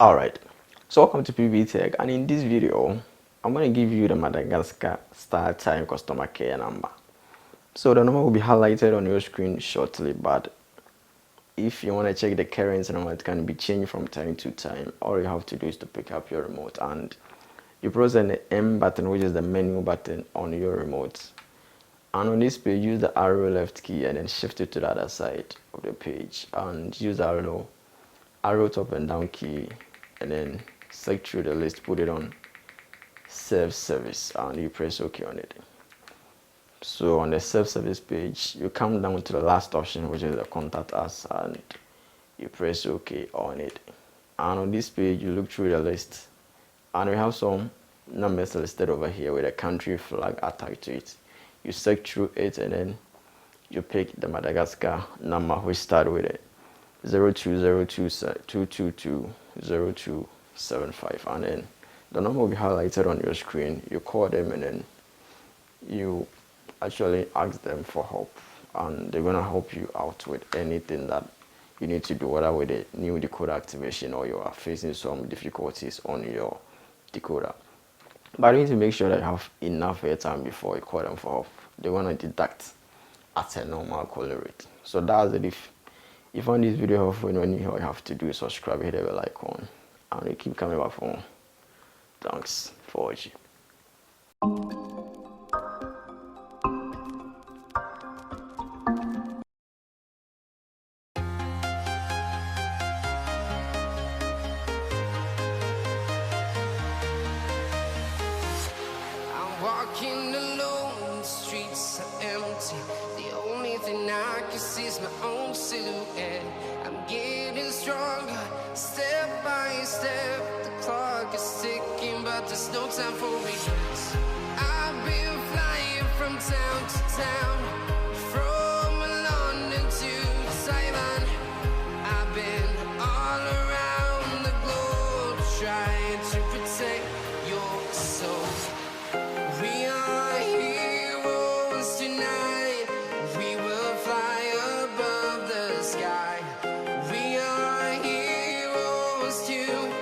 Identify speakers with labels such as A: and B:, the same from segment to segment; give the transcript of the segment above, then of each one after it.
A: Alright, so welcome to Pbteck, and in this video I'm going to give you the Madagascar start time customer care number. So the number will be highlighted on your screen shortly, but if you want to check the current number, it can be changed from time to time. All you have to do is to pick up your remote and you press the M button, which is the menu button on your remote, and on this page use the arrow left key and then shift it to the other side of the page and use the arrow top and down key and then select through the list, put it on self service, and you press OK on it. So on the self service page you come down to the last option, which is the contact us, and you press OK on it. And on this page you look through the list and we have some numbers listed over here with a country flag attached to it. You select through it and then you pick the Madagascar number, which start with it 0202220275, and then the number will be highlighted on your screen. You call them and then you actually ask them for help, and they're gonna help you out with anything that you need to do, whether with a new decoder activation or you are facing some difficulties on your decoder. But you need to make sure that you have enough airtime before you call them for help. They want to deduct at a normal calling rate. So that's it. If you found this video helpful, all you have to do is subscribe, hit the bell icon, and you keep coming back for more. Thanks for watching.
B: Walking alone, the streets are empty. The only thing I can see is my own silhouette. I'm getting stronger, step by step. The clock is ticking, but there's no time for regrets. I've been flying from town to town, from London to Taiwan. I've been all around the globe trying to protect your soul. We are heroes tonight. We will fly above the sky. We are heroes tonight.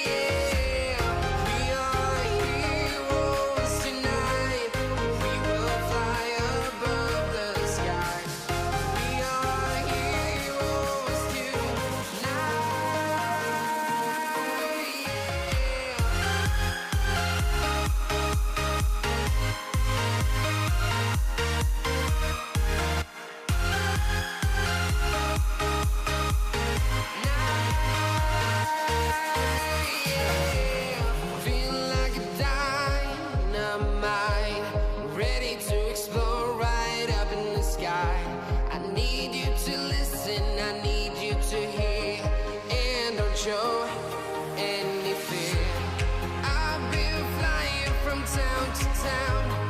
B: Yeah. We are heroes tonight. We will fly above the sky. We are heroes tonight. Feeling like a dynamite, ready to explode right up in the sky. I need you to listen, I need you to hear, and don't show any fear. I've been flying from town to town,